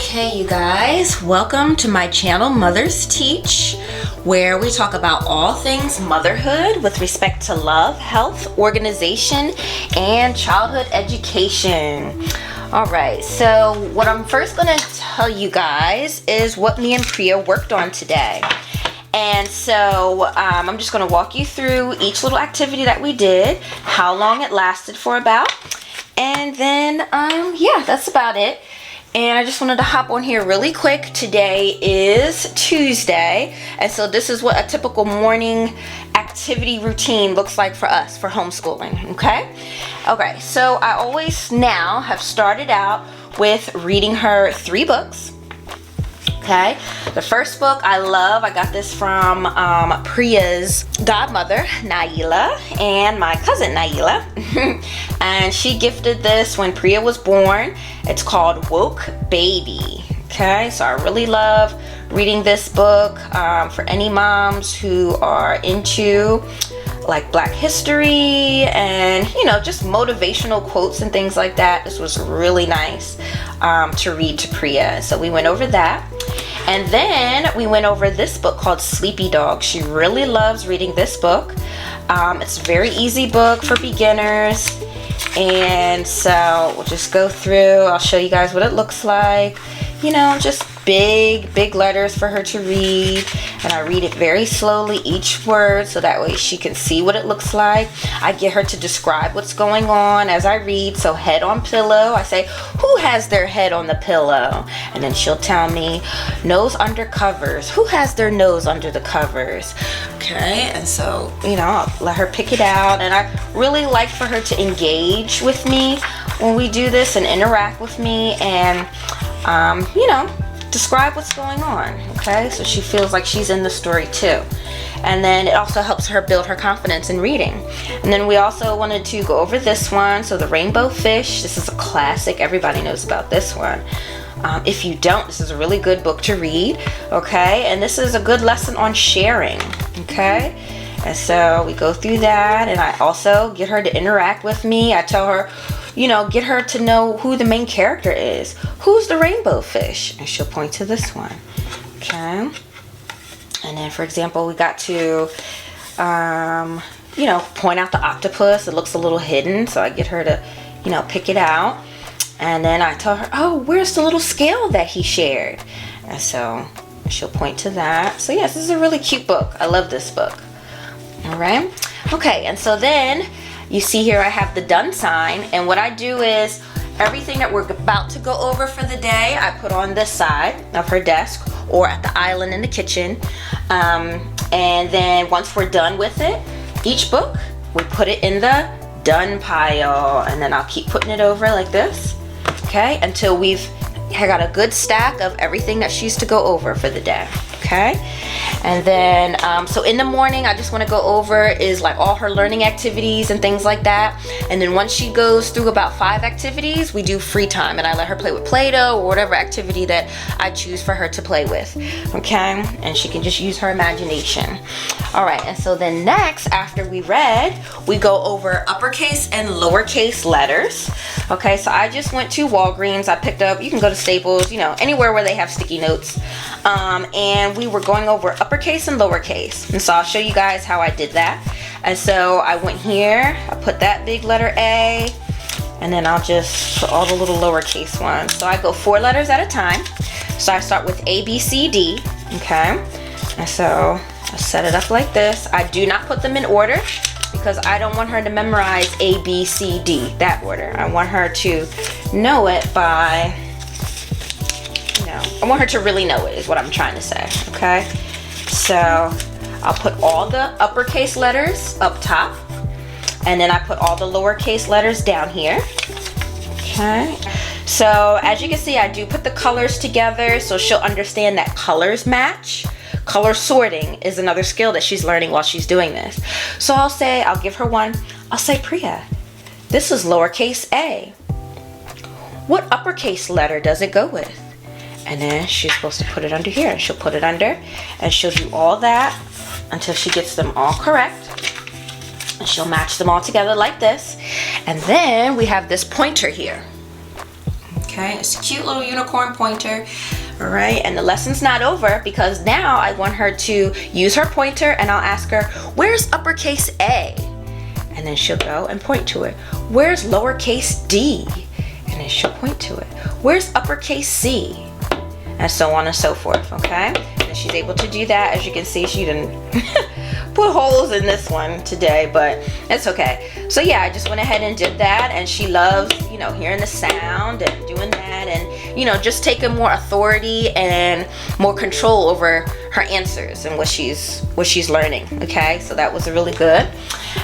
Okay, you guys, welcome to my channel Mothers Teach, where we talk about all things motherhood with respect to love, health, organization, and childhood education. Alright, so what I'm first going to tell you guys is what me and Priyah worked on today. And so I'm just going to walk you through each little activity that we did, how long it lasted for about, and then yeah, that's about it. And I just wanted to hop on here really quick. Today is Tuesday, and so this is what a typical morning activity routine looks like for us for homeschooling. Okay, so I always now have started out with reading her 3 books. Okay, the first book I love, I got this from Priyah's godmother, Naila, and my cousin, Naila. And she gifted this when Priyah was born. It's called Woke Baby. Okay, so I really love reading this book for any moms who are into like Black history and, you know, just motivational quotes and things like that. This was really nice to read to Priyah. So we went over that. And then we went over this book called Sleepy Dog. She really loves reading this book. It's a very easy book for beginners. And so we'll just go through. I'll show you guys what it looks like. You know, just big letters for her to read. And I read it very slowly, each word, so that way she can see what it looks like. I get her to describe what's going on as I read. So head on pillow, I say, who has their head on the pillow? And then she'll tell me, nose under covers. Who has their nose under the covers? Okay, and so, you know, I'll let her pick it out. And I really like for her to engage with me when we do this and interact with me and, you know, describe what's going on. Okay, so she feels like she's in the story too. And then it also helps her build her confidence in reading. And then we also wanted to go over this one. So the Rainbow Fish, this is a classic. Everybody knows about this one. If you don't, this is a really good book to read. Okay, and this is a good lesson on sharing. Okay, and so we go through that, and I also get her to interact with me. I tell her, you know, get her to know who the main character is. Who's the rainbow fish? And she'll point to this one. Okay. And then, for example, we got to, you know, point out the octopus. It looks a little hidden, so I get her to, you know, pick it out. And then I tell her, oh, where's the little scale that he shared? And so she'll point to that. So yes, this is a really cute book. I love this book. All right. Okay, and so then you see here I have the done sign, and what I do is everything that we're about to go over for the day, I put on this side of her desk or at the island in the kitchen. And then once we're done with it, each book, we put it in the done pile, and then I'll keep putting it over like this, okay, until we've got a good stack of everything that she's to go over for the day. Okay, and then so in the morning I just want to go over is like all her learning activities and things like that. And then once she goes through about 5 activities, we do free time, and I let her play with play-doh or whatever activity that I choose for her to play with. Okay, and she can just use her imagination. All right, and so then next, after we read, we go over uppercase and lowercase letters. Okay, so I just went to Walgreens. I picked up, you can go to Staples, you know, anywhere where they have sticky notes. And we were going over uppercase and lowercase. And so I'll show you guys how I did that. And so I went here, I put that big letter A, and then I'll just put all the little lowercase ones. So I go 4 letters at a time. So I start with A, B, C, D, okay? And so I set it up like this. I do not put them in order because I don't want her to memorize A, B, C, D, that order. I want her to know it by, I want her to really know it is what I'm trying to say, okay? So I'll put all the uppercase letters up top, and then I put all the lowercase letters down here, okay? So as you can see, I do put the colors together so she'll understand that colors match. Color sorting is another skill that she's learning while she's doing this. So I'll give her one. I'll say, Priyah, this is lowercase a. What uppercase letter does it go with? And then she's supposed to put it under here, and she'll put it under, and she'll do all that until she gets them all correct. And she'll match them all together like this. And then we have this pointer here. Okay, it's a cute little unicorn pointer. All right, and the lesson's not over because now I want her to use her pointer and I'll ask her, where's uppercase A? And then she'll go and point to it. Where's lowercase d? And then she'll point to it. Where's uppercase C? And so on and so forth, okay? And she's able to do that. As you can see, she didn't put holes in this one today, but it's okay. So yeah, I just went ahead and did that, and she loves, you know, hearing the sound and doing that, and, you know, just taking more authority and more control over her answers and what she's learning, okay? So that was really good.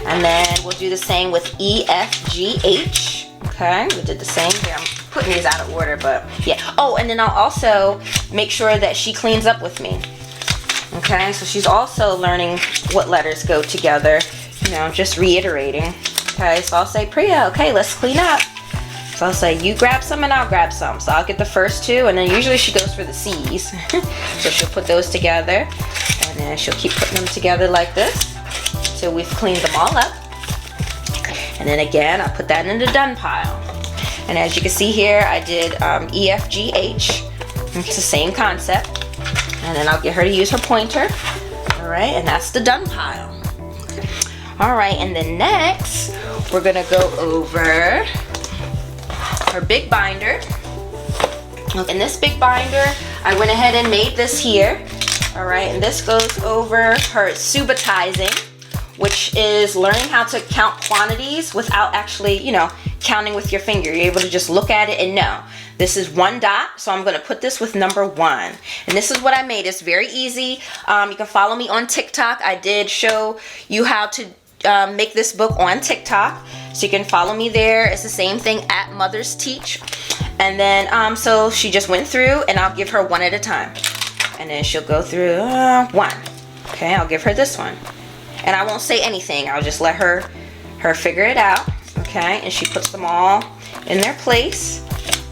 And then we'll do the same with E, F, G, H. Okay, we did the same here. I'm putting these out of order, but yeah. Oh, and then I'll also make sure that she cleans up with me. Okay, so she's also learning what letters go together, you know, just reiterating. Okay, so I'll say, Priyah, okay, let's clean up. So I'll say, you grab some and I'll grab some. So I'll get the first two, and then usually she goes for the C's. So she'll put those together, and then she'll keep putting them together like this until we've cleaned them all up. And then again, I put that in the done pile. And as you can see here, I did E, F, G, H. It's the same concept. And then I'll get her to use her pointer. All right, and that's the done pile. All right, and then next, we're gonna go over her big binder. In this big binder, I went ahead and made this here. All right, and this goes over her subatizing, which is learning how to count quantities without actually, you know, counting with your finger. You're able to just look at it and know. This is 1 dot, so I'm gonna put this with number 1. And this is what I made. It's very easy. You can follow me on TikTok. I did show you how to make this book on TikTok, so you can follow me there. It's the same thing at Mothers Teach. And then, so she just went through, and I'll give her one at a time. And then she'll go through 1. Okay, I'll give her this one. And I won't say anything. I'll just let her figure it out, okay? And she puts them all in their place.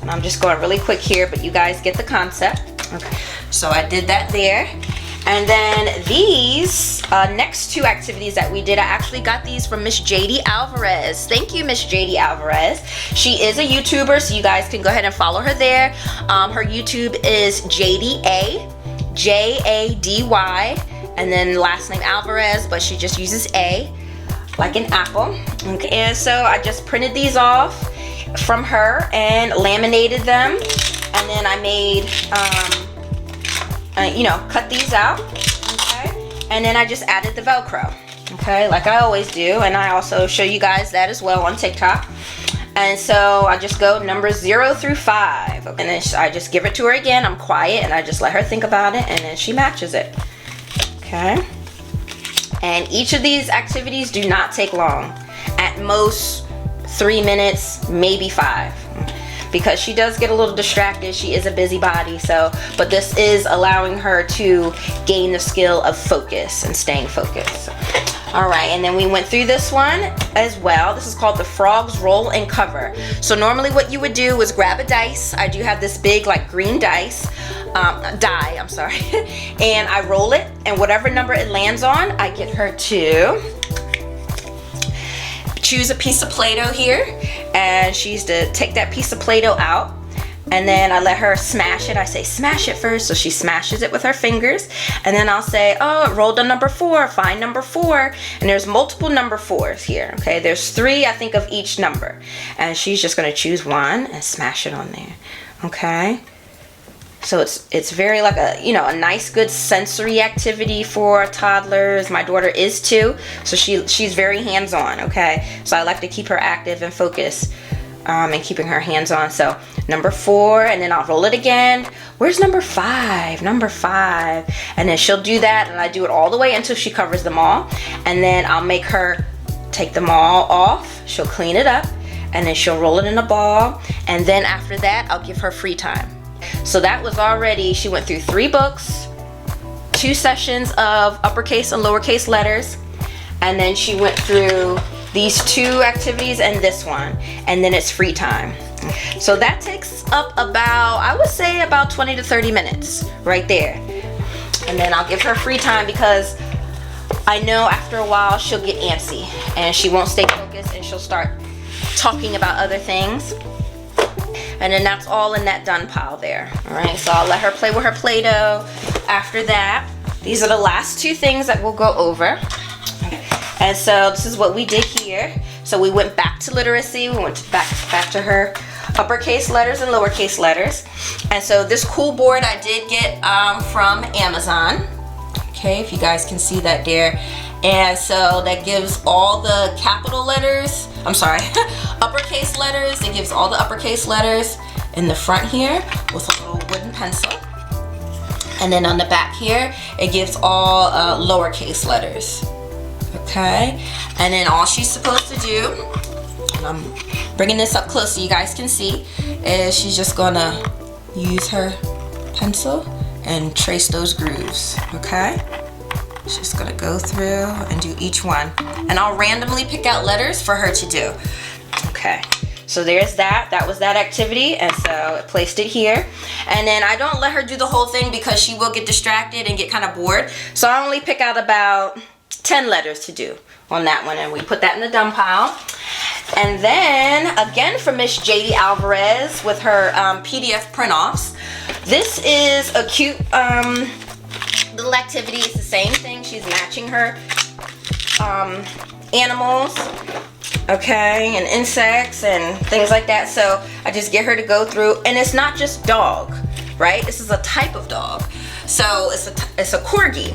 And I'm just going really quick here, but you guys get the concept. Okay, so I did that there. And then these next 2 activities that we did, I actually got these from Miss JD Alvarez. Thank you, Miss JD Alvarez. She is a YouTuber, so you guys can go ahead and follow her there. Her YouTube is JDA, Jady. And then last name Alvarez, but she just uses A, like an apple. Okay, and so I just printed these off from her and laminated them. And then I made, you know, cut these out, okay? And then I just added the Velcro, okay, like I always do. And I also show you guys that as well on TikTok. And so I just go numbers 0 through 5. Okay? And then I just give it to her again. I'm quiet, and I just let her think about it, and then she matches it. Okay, and each of these activities do not take long. At most 3 minutes, maybe 5, because she does get a little distracted. She is a busybody, so, but this is allowing her to gain the skill of focus and staying focused. All right, and then we went through this one as well. This is called the Frogs Roll and Cover. So normally what you would do is grab a dice. I do have this big like green dice, die, I'm sorry. And I roll it, and whatever number it lands on, I get her to choose a piece of Play-Doh here. And she's to take that piece of Play-Doh out. And then I let her smash it. I say, smash it first. So she smashes it with her fingers. And then I'll say, oh, it rolled a number 4. Find number 4. And there's multiple number 4s here. Okay, there's 3, I think, of each number. And she's just going to choose 1 and smash it on there. Okay. So it's very like a, you know, a nice, good sensory activity for toddlers. My daughter is 2. So she's very hands-on. Okay. So I like to keep her active and focused. And keeping her hands on. So number 4, and then I'll roll it again. Where's number 5? Number 5. And then she'll do that, and I do it all the way until she covers them all. And then I'll make her take them all off. She'll clean it up, and then she'll roll it in a ball. And then after that, I'll give her free time. So that was already, she went through 3 books, 2 sessions of uppercase and lowercase letters, and then she went through these 2 activities and this one, and then it's free time. So that takes up about, I would say about 20 to 30 minutes right there. And then I'll give her free time because I know after a while she'll get antsy and she won't stay focused and she'll start talking about other things. And then that's all in that done pile there. All right, so I'll let her play with her Play-Doh. After that, these are the last two things that we'll go over. And so this is what we did here. So we went back to literacy. We went back to her uppercase letters and lowercase letters. And so this cool board I did get from Amazon. Okay, if you guys can see that there. And so that gives all the capital letters, I'm sorry, uppercase letters. It gives all the uppercase letters in the front here with a little wooden pencil. And then on the back here, it gives all lowercase letters. Okay, and then all she's supposed to do, and I'm bringing this up close so you guys can see, is she's just gonna use her pencil and trace those grooves. Okay, she's just gonna go through and do each one, and I'll randomly pick out letters for her to do. Okay, so there's that. That was that activity, and so I placed it here. And then I don't let her do the whole thing because she will get distracted and get kind of bored. So I only pick out about 10 letters to do on that one, and we put that in the dump pile. And then again from Miss JD Alvarez with her PDF print-offs. This is a cute little activity. It's the same thing. She's matching her animals, okay, and insects and things like that. So I just get her to go through, and it's not just dog, right? This is a type of dog. So it's a corgi.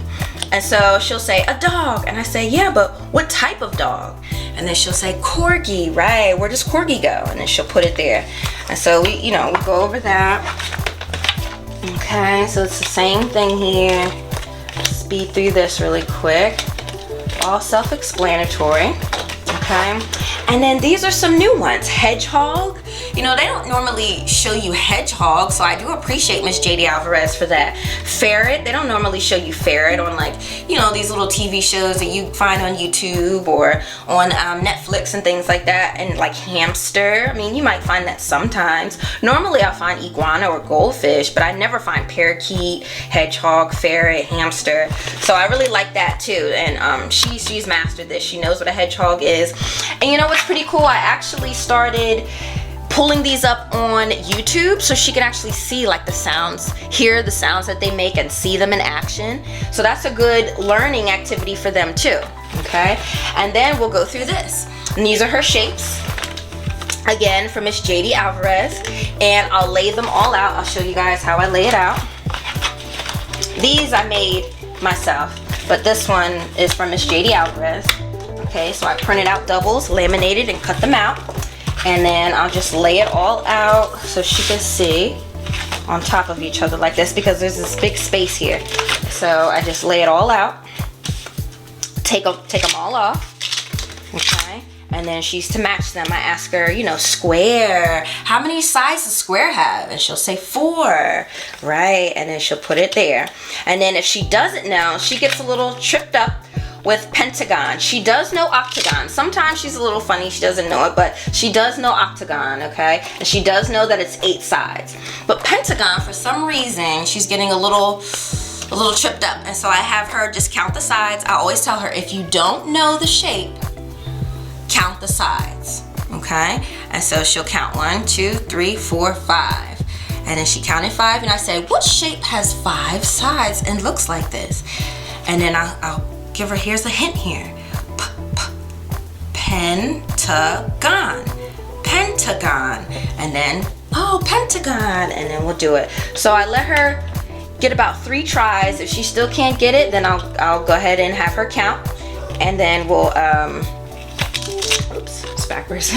And so she'll say, a dog. And I say, yeah, but what type of dog? And then she'll say, corgi, right? Where does corgi go? And then she'll put it there. And so we go over that. Okay, so it's the same thing here. Speed through this really quick. All self-explanatory. Okay. And then these are some new ones. Hedgehog. You know, they don't normally show you hedgehog, so I do appreciate Miss JD Alvarez for that. Ferret. They don't normally show you ferret on, like, you know, these little TV shows that you find on YouTube or on Netflix and things like that. And like hamster. I mean, you might find that sometimes. Normally I'll find iguana or goldfish, but I never find parakeet, hedgehog, ferret, hamster. So I really like that too. And she's mastered this. She knows what a hedgehog is. And you know what's pretty cool? I actually started pulling these up on YouTube so she can actually see like the sounds, hear the sounds that they make and see them in action. So that's a good learning activity for them too. Okay, and then we'll go through this. And these are her shapes. Again, from Miss JD Alvarez. And I'll lay them all out. I'll show you guys how I lay it out. These I made myself, but this one is from Miss JD Alvarez. Okay, so I printed out doubles, laminated, and cut them out. And then I'll just lay it all out so she can see on top of each other like this, because there's this big space here. So I just lay it all out. Take them all off. Okay. And then she's to match them. I ask her, you know, square. How many sides does square have? And she'll say 4. Right. And then she'll put it there. And then if she doesn't know, she gets a little tripped up with pentagon. She does know octagon. Sometimes she's a little funny, she doesn't know it, but she does know octagon, okay? And she does know that it's 8 sides. But pentagon, for some reason, she's getting a little tripped up. And so I have her just count the sides. I always tell her, if you don't know the shape, count the sides, okay? And so she'll count 1, 2, 3, 4, 5. And then she counted 5, and I say, what shape has 5 sides and looks like this? And then I'll give her, here's a hint here. Pentagon. Pentagon. And then, oh, pentagon. And then we'll do it. So I let her get about 3 tries. If she still can't get it, then I'll go ahead and have her count. And then we'll, oops, it's backwards.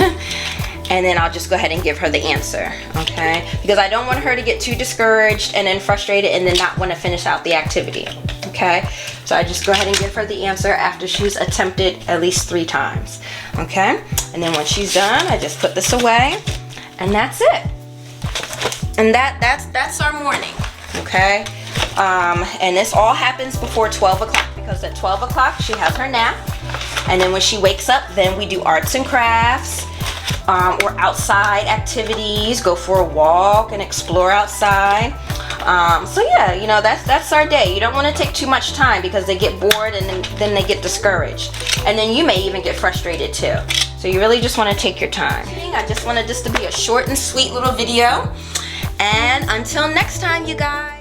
And then I'll just go ahead and give her the answer, okay? Because I don't want her to get too discouraged and then frustrated and then not want to finish out the activity, okay? So I just go ahead and give her the answer after she's attempted at least 3 times, okay? And then when she's done, I just put this away, and that's it. And that's our morning, okay? And this all happens before 12 o'clock, because at 12 o'clock she has her nap. And then when she wakes up, then we do arts and crafts. Or outside activities, go for a walk and explore outside. So yeah, you know, that's our day. You don't want to take too much time because they get bored and then they get discouraged, and then you may even get frustrated too. So you really just want to take your time. I just wanted this to be a short and sweet little video, and until next time, you guys.